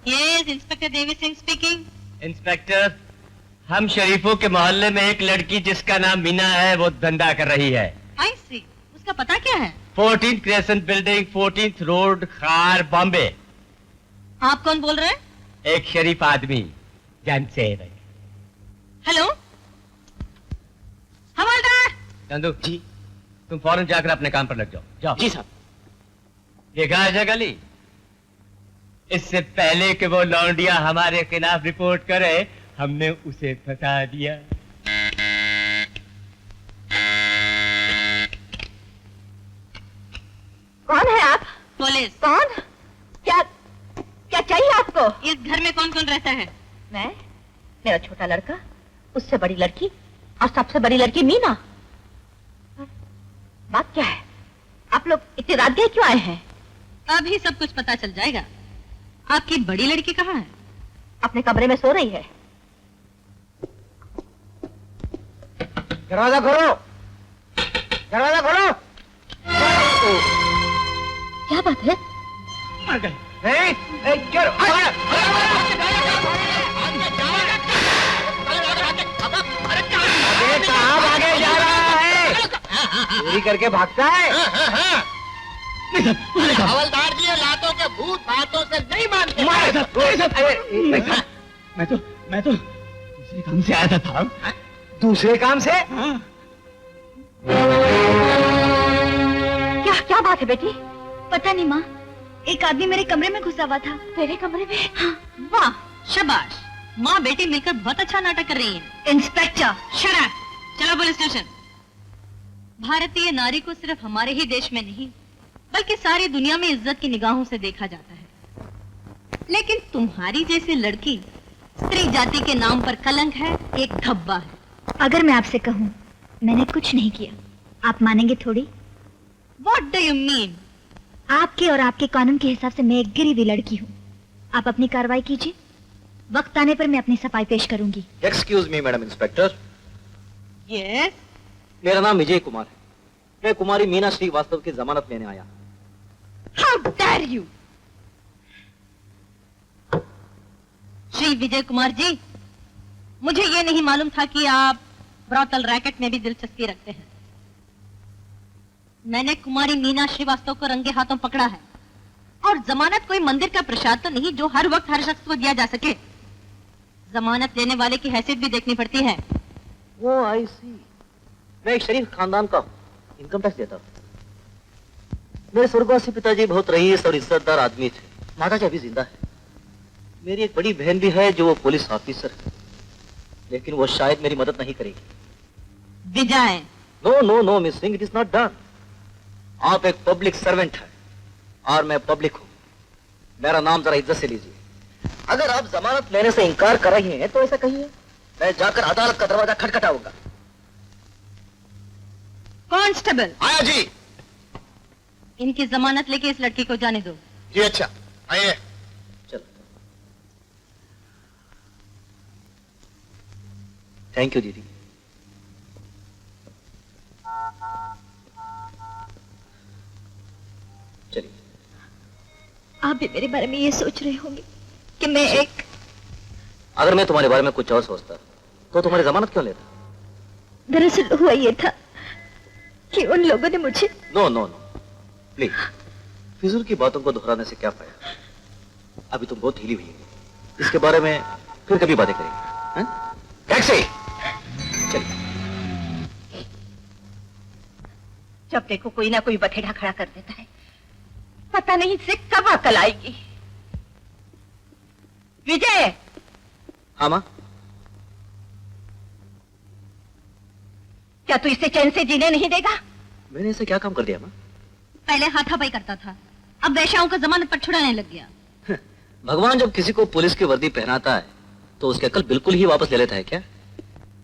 Yes, inspector Devi Singh speaking. Inspector, हम शरीफों के मोहल्ले में एक लड़की जिसका नाम मीना है वो धंधा कर रही है। आई सी, उसका पता क्या है? 14th crescent building, 14th road, खार, बॉम्बे। आप कौन बोल रहे हैं? एक शरीफ आदमी, जनसेवक। हेलो, हवलदार। चंदू जी, तुम फौरन जाकर अपने काम पर लग जाओ। जाओ। जी साहब। देखा है जगली, इससे पहले कि वो लौंडिया हमारे खिलाफ रिपोर्ट करे हमने उसे फंसा दिया। कौन है आप? पुलिस। कौन? क्या क्या चाहिए आपको? इस घर में कौन कौन रहता है? मैं, मेरा छोटा लड़का, उससे बड़ी लड़की और सबसे बड़ी लड़की मीना। बात क्या है? आप लोग इतनी रात गए क्यों आए हैं? अभी सब कुछ पता चल जाएगा। आपकी बड़ी लड़की कहाँ है? अपने कमरे में सो रही है। दरवाजा खोलो, दरवाजा खोलो। क्या बात है? मर गए। कहाँ भागे जा रहा है? चोरी करके भागता है। हवलदार जी, लातों के भूत बातों से नहीं मानते। मैं तो दूसरे काम से आया था साहब। दूसरे काम से? क्या क्या बात है बेटी? पता नहीं माँ, एक आदमी मेरे कमरे में घुसा हुआ था। तेरे कमरे में? हाँ। वाह, शाबाश। माँ बेटी मिलकर बहुत अच्छा नाटक कर रही हैं। Inspector, shut up. चलो पुलिस स्टेशन। भारतीय नारी को सिर्फ हमारे ही देश में नहीं बल्कि सारी दुनिया में इज्जत की निगाहों से देखा जाता है, लेकिन तुम्हारी जैसी लड़की स्त्री जाति के नाम पर कलंक है, एक धब्बा है। अगर मैं आपसे कहूँ मैंने कुछ नहीं किया, आप मानेंगे थोड़ी? What do you mean? आपके और आपके कानून के हिसाब से मैं एक गिरी हुई लड़की हूँ। आप अपनी कार्रवाई कीजिए, वक्त आने पर मैं अपनी सफाई पेश करूंगी। Excuse me madam inspector. Yes? मेरा नाम विजय कुमार है। मैं कुमारी मीना श्रीवास्तव की जमानत लेने आया। How dare you? Shri Vijay Kumar ji, मुझे ये नहीं मालूम था कि आप ब्रॉथल रैकेट में भी दिलचस्पी रखते हैं। मैंने कुमारी मीना श्रीवास्तव को रंगे हाथों पकड़ा है, और जमानत कोई मंदिर का प्रसाद तो नहीं जो हर वक्त हर शख्स को दिया जा सके। जमानत लेने वाले की हैसियत भी देखनी पड़ती है। वो आई सी। मैं एक शरीफ खानदान का हूँ, इनकम टैक्स देता हूँ। मेरे स्वर्गवासी पिताजी बहुत रईस और इज्जतदार आदमी थे। माताजी अभी जिंदा है। मेरी एक बड़ी बहन भी है जो वो पुलिस ऑफिसर है, लेकिन वो शायद मेरी मदद नहीं करेगी। Vijay, no no no miss Singh, it is not done. आप एक पब्लिक सर्वेंट है और मैं पब्लिक हूँ। मेरा नाम जरा इज्जत से लीजिए। अगर आप जमानत लेने से इनकार कर रही हैं तो ऐसा कहिए, मैं जाकर अदालत का दरवाजा खटखटाऊंगा। कांस्टेबल, आया जी। इनकी जमानत लेके इस लड़की को जाने दो। जी अच्छा, आइए। चलो, थैंक यू दीदी। चलिए। आप भी मेरे बारे में ये सोच रहे होंगे कि मैं एक... अगर मैं तुम्हारे बारे में कुछ और सोचता तो तुम्हारी जमानत क्यों लेता? दरअसल हुआ ये था कि उन लोगों ने मुझे... नो नो नो प्लीज, फिजूल की बातों को दोहराने से क्या फायदा? अभी तुम बहुत हिली हुई है, इसके बारे में फिर कभी बातें करेंगे। टैक्सी, चलिए। जब देखो कोई ना कोई बथेड़ा खड़ा कर देता है, पता नहीं इससे कब अकल आएगी। विजय! हाँ माँ? क्या तू इसे चैन से जीने नहीं देगा? मैंने ऐसा क्या काम कर दिया माँ? पहले हाथापाई करता था, अब वैश्याओं को जमानत पर छुड़ाने लग गया। भगवान जब किसी को पुलिस की वर्दी पहनाता है तो उसकी अकल बिल्कुल ही वापस ले लेता है क्या?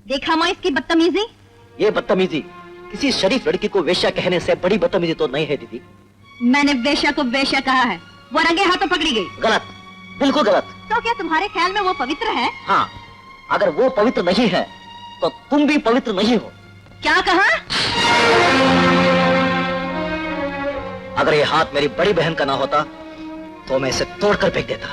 देखा माँ इसकी बदतमीजी? ये बदतमीजी किसी शरीफ लड़की को वेश्या कहने से बड़ी बदतमीजी तो नहीं है दीदी। मैंने वेश्या को वेश्या कहा है, वो रंगे हाथों पकड़ी गई। गलत, बिल्कुल गलत। तो क्या तुम्हारे ख्याल में वो पवित्र है? हाँ, अगर वो पवित्र नहीं है तो तुम भी पवित्र नहीं हो। क्या कहा? अगर ये हाथ मेरी बड़ी बहन का ना होता तो मैं इसे तोड़कर फेंक देता।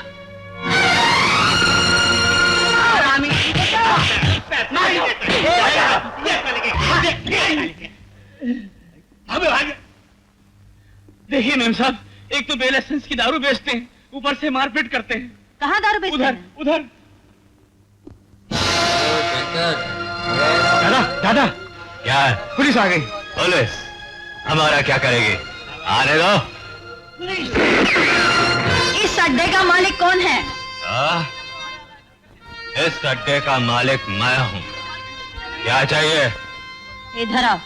देखिए मेम साहब, एक तो बेलाइसेंस की दारू बेचते हैं, ऊपर से मारपीट करते हैं। कहाँ दारू बेचते उधर हैं? उधर। दादा दादा, क्या है? पुलिस आ गई। पुलिस हमारा क्या करेगी? आने दो। इस अड्डे का मालिक कौन है? इस अड्डे का मालिक मैं हूँ। क्या चाहिए? इधर आओ।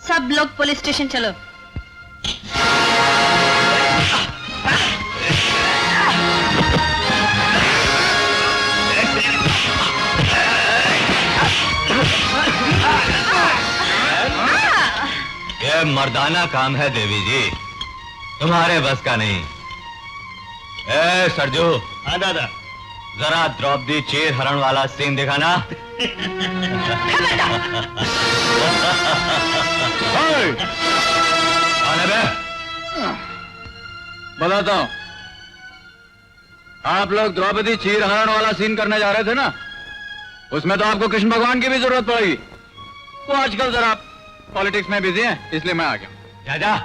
सब लोग पुलिस स्टेशन चलो। ये मर्दाना काम है देवी जी, तुम्हारे बस का नहीं। ए सरजू। हाँ दादा। जरा द्रौपदी चीर हरण वाला सीन दिखाना। बताता हूँ, आप लोग द्रौपदी चीर हरण वाला सीन करने जा रहे थे ना, उसमें तो आपको कृष्ण भगवान की भी जरूरत पड़ेगी। वो आजकल जरा पॉलिटिक्स में बिजी हैं, इसलिए मैं आ गया। जा।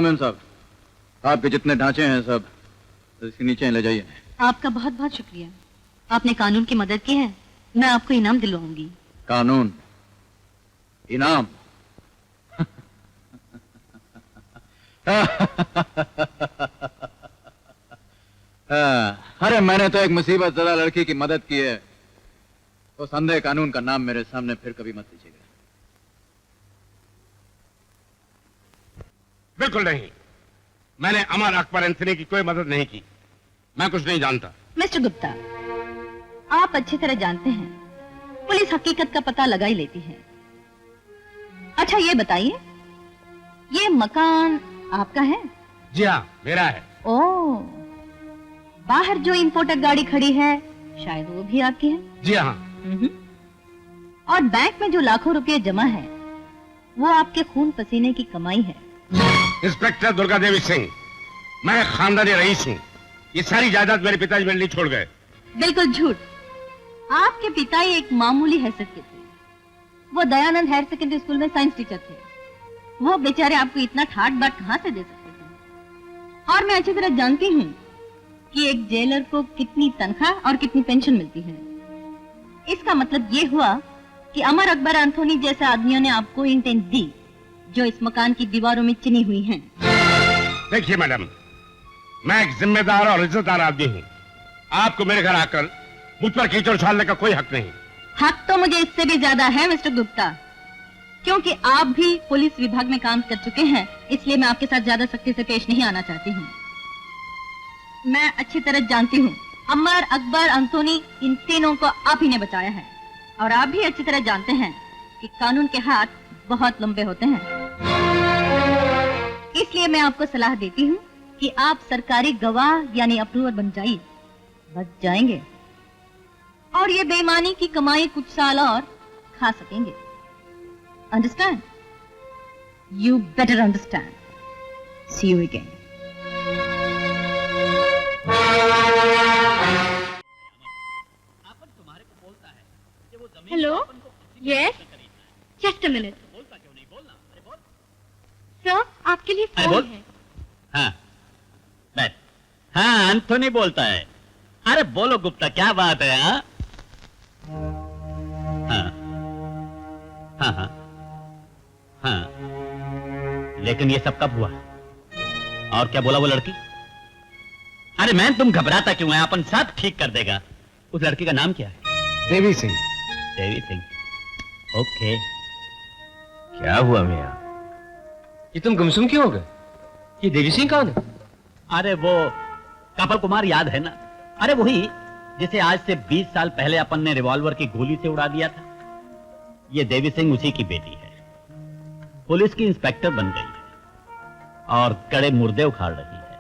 मेम साहब, आपके जितने ढांचे हैं सब इसके नीचे ले जाइए। आपका बहुत बहुत शुक्रिया, आपने कानून की मदद की है। मैं आपको इनाम दिलवाऊंगी। कानून? इनाम? अरे मैंने तो एक मुसीबत ज़दा लड़की की मदद की है, तो संदेह कानून का नाम मेरे सामने फिर कभी मत लीजिएगा। बिल्कुल नहीं, मैंने अमर अकबर एंथनी की कोई मदद नहीं की। मैं कुछ नहीं जानता। मिस्टर गुप्ता, आप अच्छी तरह जानते हैं पुलिस हकीकत का पता लगा ही लेती है। अच्छा ये बताइए, ये मकान आपका है? जी हाँ, मेरा है। ओह, बाहर जो इंपोर्टर गाड़ी खड़ी है शायद वो भी आपकी है? जी हाँ। और बैंक में जो लाखों रुपए जमा है वो आपके खून पसीने की कमाई है। इंस्पेक्टर दुर्गा देवी सिंह, मैं खानदानी रईस हूँ। ये सारी जायदाद मेरे पिताजी मेरे लिए छोड़ गए। बिल्कुल झूठ। आपके पिता एक मामूली हैसियत के थे। वो दयानंद हायर सेकेंडरी स्कूल में साइंस टीचर थे। वो बेचारे आपको इतना ठाट बाट कहाँ से दे सकते थे? और मैं अच्छी तरह जानती हूँ कि एक जेलर को कितनी तनख्वाह और कितनी पेंशन मिलती है। इसका मतलब ये हुआ कि अमर अकबर एंथोनी जैसे आदमियों ने आपको इंटेंट दी जो इस मकान की दीवारों में चिनी हुई हैं। देखिए मैडम, मैं एक जिम्मेदार और इज्जतदार आदमी हूँ। आपको मेरे घर आकर मुझ पर कीचड़ उछालने का कोई हक नहीं। हक तो मुझे इससे भी ज्यादा है मिस्टर गुप्ता, क्योंकि आप भी पुलिस विभाग में काम कर चुके हैं, इसलिए मैं आपके साथ ज्यादा सख्ती से पेश नहीं आना चाहती हूँ। मैं अच्छी तरह जानती हूँ, अमर, अकबर, अंथोनी, इन तीनों को आप ही ने बचाया है, और आप भी अच्छी तरह जानते हैं कि कानून के हाथ बहुत लंबे होते हैं। इसलिए मैं आपको सलाह देती हूँ कि आप सरकारी गवाह यानी अप्रूवर बन जाइए, बच जाएंगे और ये बेईमानी की कमाई कुछ साल और खा सकेंगे। Understand? You better understand. See you again. Hello, yes, just a minute. Sir, आपके लिए अरे फोन बोल। है। हाँ बैठ। हाँ एंथोनी बोलता है। अरे बोलो गुप्ता, क्या बात है? हाँ हाँ हाँ हाँ हाँ, लेकिन ये सब कब हुआ और क्या बोला वो लड़की? अरे मैन, तुम घबराता क्यों है? अपन सब ठीक कर देगा। उस लड़की का नाम क्या है? देवी सिंह। देवी सिंह। ओके। क्या हुआ मियां? ये तुम गुमसुम क्यों हो गए? ये देवी सिंह कौन है? अरे वो कपल कुमार याद है ना? अरे वही जिसे आज से 20 साल पहले अपन ने रिवॉल्वर की गोली से उड़ा दिया था। ये देवी सिंह उसी की बेटी है। पुलिस की इंस्पेक्टर बन गई है और कड़े मुर्दे उखाड़ रही है।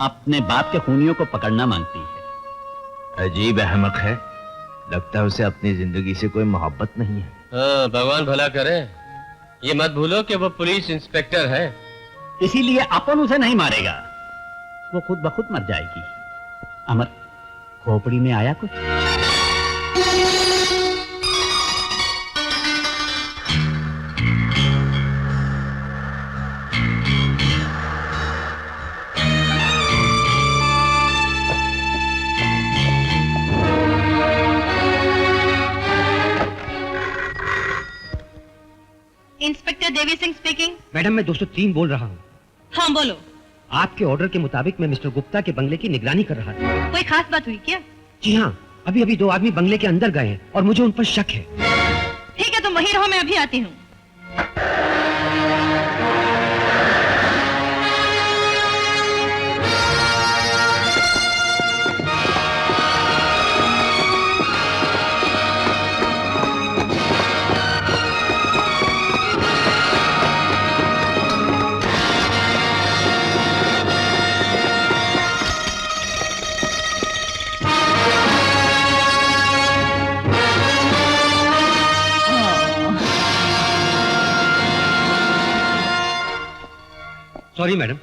अपने बाप के खूनियों को पकड़ना मांगती है। अजीब अहमक है, लगता है उसे अपनी जिंदगी से कोई मोहब्बत नहीं है। हाँ, भगवान भला करे। ये मत भूलो कि वो पुलिस इंस्पेक्टर है। इसीलिए अपन उसे नहीं मारेगा, वो खुद ब खुद मर जाएगी। अमर, खोपड़ी में आया कुछ? Inspector Devi Singh speaking. Madam, मैं 203 बोल रहा हूँ। हाँ बोलो। आपके ऑर्डर के मुताबिक मैं मिस्टर गुप्ता के बंगले की निगरानी कर रहा था। कोई खास बात हुई क्या? जी हाँ, अभी अभी 2 आदमी बंगले के अंदर गए हैं और मुझे उन पर शक है। ठीक है, तुम वहीं रहो, मैं अभी आती हूँ। सॉरी मैडम,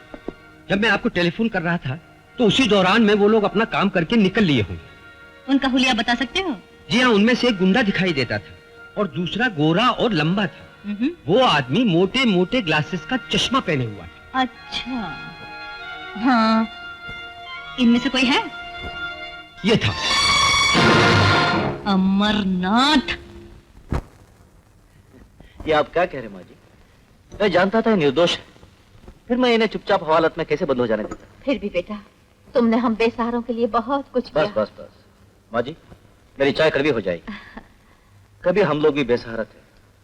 जब मैं आपको टेलीफोन कर रहा था तो उसी दौरान में वो लोग अपना काम करके निकल लिए होंगे। उनका हुलिया बता सकते हो? जी हाँ, उनमें से एक गुंडा दिखाई देता था और दूसरा गोरा और लंबा था। वो आदमी मोटे मोटे ग्लासेस का चश्मा पहने हुआ था। अच्छा, हाँ, इनमें से कोई है? ये था अमरनाथ। ये आप क्या कह रहे माँ जी? मैं जानता था ये निर्दोष है, फिर मैं इन्हें चुपचाप हवालत में कैसे बंद हो जाने देता? फिर भी बेटा, तुमने हम बेसहारों के लिए बहुत कुछ किया। बस बस बस माँ जी, मेरी चाय कड़वी हो जाएगी। कभी हम लोग भी बेसहारा थे,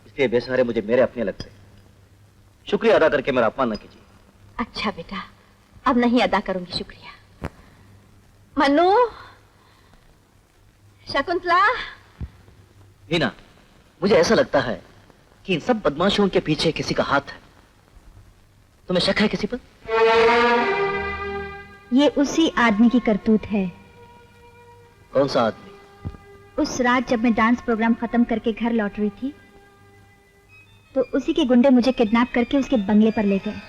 इसलिए बेसहारे मुझे मेरे अपने लगते। शुक्रिया अदा करके मेरा अपमान न कीजिए। अच्छा बेटा, अब नहीं अदा करूंगी शुक्रिया। मन्नू, शकुंतला। हीना, मुझे ऐसा लगता है कि इन सब बदमाशों के पीछे किसी का हाथ है। तुम्हें शक है किसी पर? ये उसी आदमी की करतूत है। कौन सा आदमी? उस रात जब मैं डांस प्रोग्राम खत्म करके घर लौट रही थी तो उसी के गुंडे मुझे किडनैप करके उसके बंगले पर ले गए।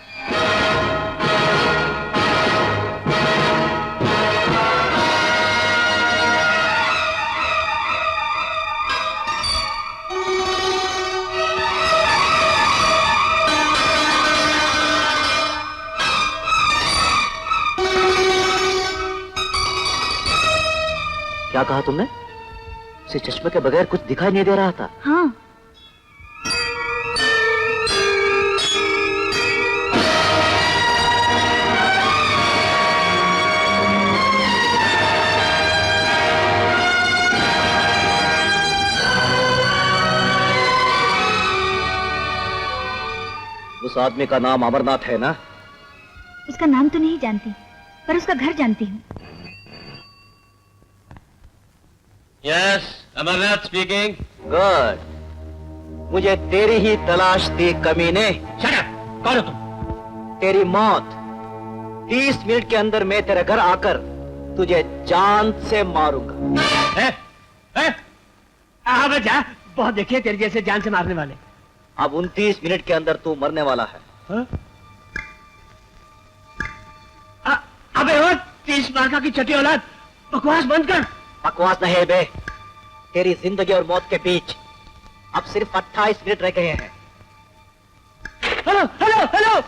क्या कहा तुमने? उसे चश्मे के बगैर कुछ दिखाई नहीं दे रहा था? हाँ। उस आदमी का नाम अमरनाथ है ना? उसका नाम तो नहीं जानती, पर उसका घर जानती हूँ। Yes, Amarnath speaking. गुड। मुझे तेरी ही तलाश थी कमीने। Shut up! कौन हो तुम? तेरी मौत। 30 मिनट के अंदर मैं तेरे घर आकर तुझे जान से मारूंगा। हाँ बच्चा, बहुत देखे तेरे जैसे जान से मारने वाले। अब 29 मिनट के अंदर तू मरने वाला है। हाँ? अबे वो 30 मार्का की छठी औलाद, बकवास बंद कर। बकवास नहीं है बे। तेरी जिंदगी और मौत के बीच अब सिर्फ 28 मिनट रह गए हैं। Hello hello hello.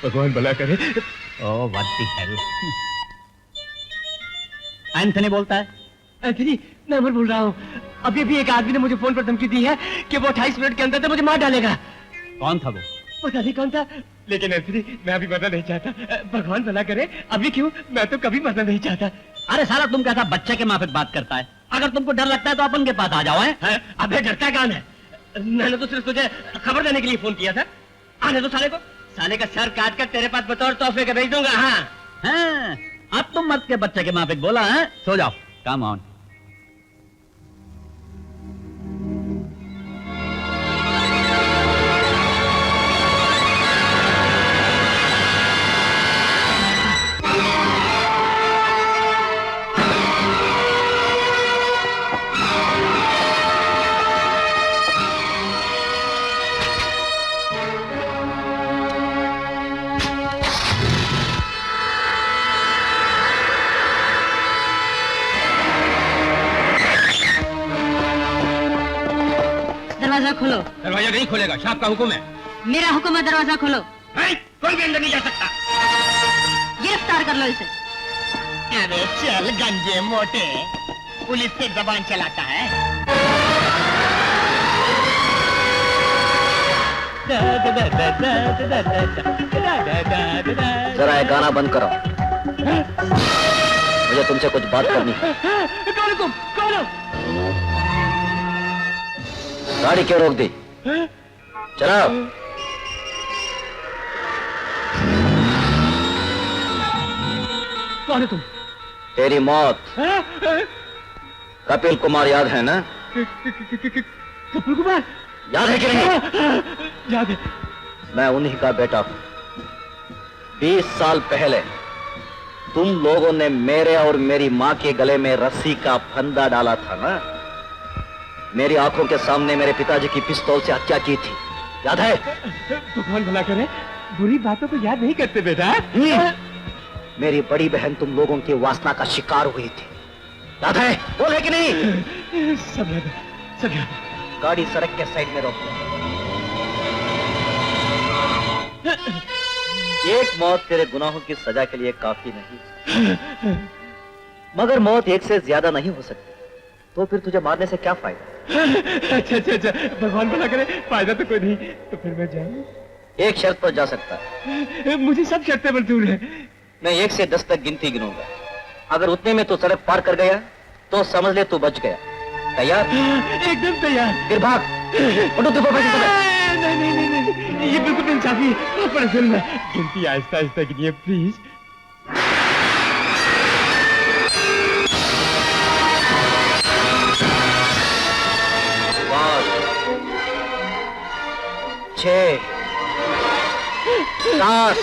भगवान भला करे। Oh what the hell. Anthony बोलता है। एंथनी, मैं अमर बोल रहा हूँ। अभी भी एक आदमी ने मुझे फोन पर धमकी दी है कि वो 28 मिनट के अंदर तो मुझे मार डालेगा। कौन था वो? पता नहीं कौन था, लेकिन एंथनी मैं अभी मरना नहीं चाहता। भगवान भला करे। अभी क्यों, मैं तो कभी मरना नहीं चाहता। अरे साला तुम कैसा बच्चे के माफिक बात करता है? अगर तुमको डर लगता है तो अपन के पास आ जाओ। है? अबे डरता कौन है? मैंने तो सिर्फ तुझे खबर देने के लिए फोन किया था। आने दो साले को। साले का सर काट कर तेरे पास बतौर तोहफे के भेज दूंगा। हाँ हैं? अब तुम मर्द के बच्चे के माफिक बोला है? सो जाओ, कम ऑन। दरवाजा खोलो। दरवाजा नहीं खोलेगा, साहब का हुक्म है। मेरा हुक्म है, दरवाजा खोलो। कोई भी अंदर नहीं जा सकता। गिरफ्तार कर लो इसे। अरे चल गंजे मोटे, पुलिस पे जबान चलाता है। जरा ये गाना बंद करो। मुझे तुमसे कुछ बात करनी है। कौन हो तुम? कौन हो? गाड़ी क्यों रोक दी? चलाओ। कौन है तुम? तेरी मौत। कपिल कुमार याद है ना? कपिल कुमार याद है कि नहीं? याद है। मैं उन्हीं का बेटा हूं। 20 साल पहले तुम लोगों ने मेरे और मेरी माँ के गले में रस्सी का फंदा डाला था ना? मेरी आंखों के सामने मेरे पिताजी की पिस्तौल से हत्या की थी, याद है? भगवान भला करे, बुरी बातों को याद नहीं करते बेटा। मेरी बड़ी बहन तुम लोगों की वासना का शिकार हुई थी, याद है? बोले कि नहीं? सब याद है, सब याद है। गाड़ी सड़क के साइड में रोको। एक मौत तेरे गुनाहों की सजा के लिए काफी नहीं, मगर मौत एक से ज्यादा नहीं हो सकती, तो फिर तुझे मारने से क्या फायदा? अच्छा अच्छा अच्छा, भगवान भला करे, फायदा तो कोई नहीं, तो फिर मैं जाऊं? एक शर्त पर जा सकता है। मुझे सब शर्तें मंजूर है। मैं 1 से 10 तक गिनती गिनूंगा, अगर उतने में तू सड़क पार कर गया तो समझ ले तू बच गया। तैयार? एकदम तैयार। फिर भाग। उठो, तू पैसे नहीं नहीं नहीं नहीं, ये बिल्कुल इंसाफी है, पर जुल्म है। गिनती आहिस्ता आहिस्ता गिनिए प्लीज। छह, 7,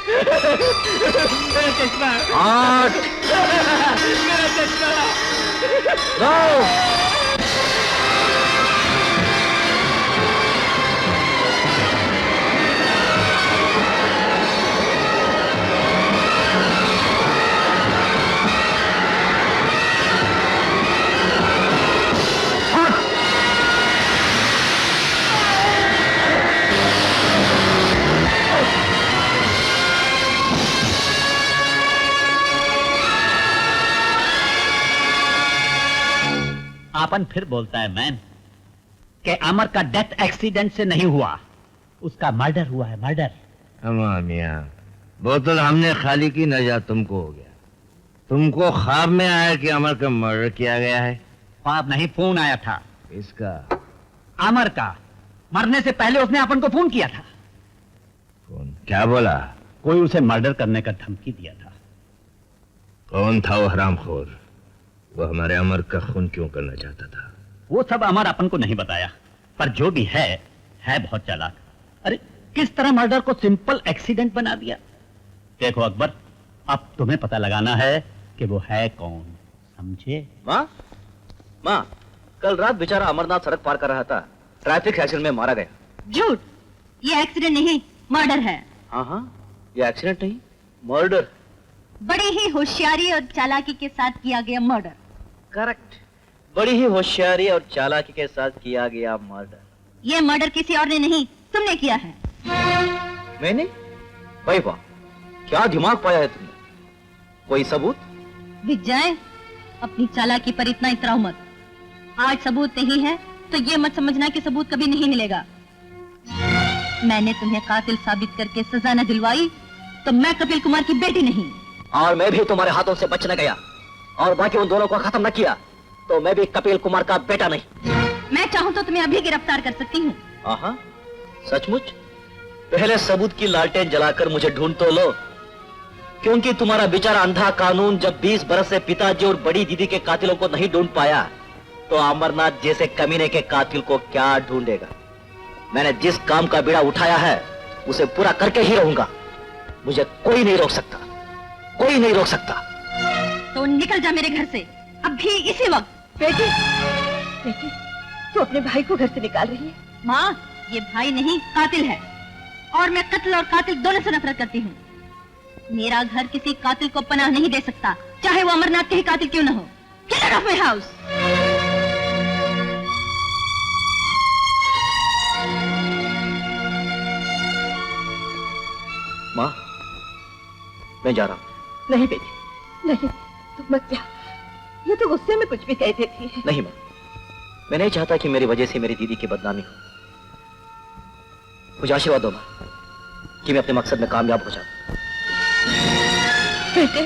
मेरा चश्मा, आठ, मेरा चश्मा। 9, आपन फिर बोलता है मैन कि अमर का डेथ एक्सीडेंट से नहीं हुआ, उसका मर्डर हुआ है, मर्डर। मियां, बोतल हमने खाली की, नजा तुमको हो गया। तुमको ख्वाब में आया कि अमर का मर्डर किया गया है? ख्वाब नहीं, फोन आया था। इसका? अमर का। मरने से पहले उसने अपन को फोन किया था। फोन क्या बोला? कोई उसे मर्डर करने का धमकी दिया था। कौन था वो हरामखोर? वो हमारे अमर का खून क्यों करना चाहता था? वो सब अमर अपन को नहीं बताया, पर जो भी है बहुत चालाक। अरे किस तरह मर्डर को सिंपल एक्सीडेंट बना दिया। देखो अकबर, अब तुम्हें पता लगाना है कि वो है कौन, समझे? माँ, कल रात बेचारा अमरनाथ सड़क पार कर रहा था, ट्रैफिक एक्सीडेंट में मारा गया। झूठ, ये एक्सीडेंट नहीं, मर्डर है। हाँ, ये एक्सीडेंट नहीं, मर्डर। बड़ी ही होशियारी और चालाकी के साथ किया गया मर्डर। करेक्ट, बड़ी ही होशियारी और चालाकी के साथ किया गया मर्डर। ये मर्डर किसी और ने नहीं, तुमने किया है। मैंने? भाई वाह, क्या दिमाग पाया है तुमने। कोई सबूत? विजय, अपनी चालाकी पर इतना इतराओ मत। आज सबूत नहीं है तो ये मत समझना कि सबूत कभी नहीं मिलेगा। मैंने तुम्हें कातिल साबित करके सजा न दिलवाई तो मैं कपिल कुमार की बेटी नहीं। और मैं भी तुम्हारे हाथों से बच न गया और बाकी उन दोनों को खत्म न किया तो मैं भी कपिल कुमार का बेटा नहीं। मैं चाहूँ तो तुम्हें अभी गिरफ्तार कर सकती हूँ। हाँ, सचमुच? पहले सबूत की लालटेन जलाकर मुझे ढूंढ तो लो, क्योंकि तुम्हारा बेचारा अंधा कानून जब 20 बरस से पिताजी और बड़ी दीदी के कातिलों को नहीं ढूंढ पाया तो अमरनाथ जैसे कमीने के कातिल को क्या ढूंढेगा। मैंने जिस काम का बीड़ा उठाया है उसे पूरा करके ही रहूंगा। मुझे कोई नहीं रोक सकता, कोई नहीं रोक सकता। तो निकल जा मेरे घर से अभी, इसी वक्त। बेटी, बेटी, तू अपने भाई को घर से निकाल रही है? माँ, ये भाई नहीं, कातिल है। और मैं कत्ल और कातिल दोनों से नफरत करती हूँ। मेरा घर किसी कातिल को पनाह नहीं दे सकता, चाहे वो अमरनाथ के ही कातिल क्यों न हो। Get out of my house! माँ, मैं जा रहा हूँ। नहीं बेटी, नहीं, तुम मत जा। ये तो गुस्से में कुछ भी कह देती है। नहीं माँ, मैं नहीं चाहता कि मेरी वजह से मेरी दीदी की बदनामी हो। मुझे आशीर्वाद दो माँ कि मैं अपने मकसद में कामयाब हो जाऊं। बेटे,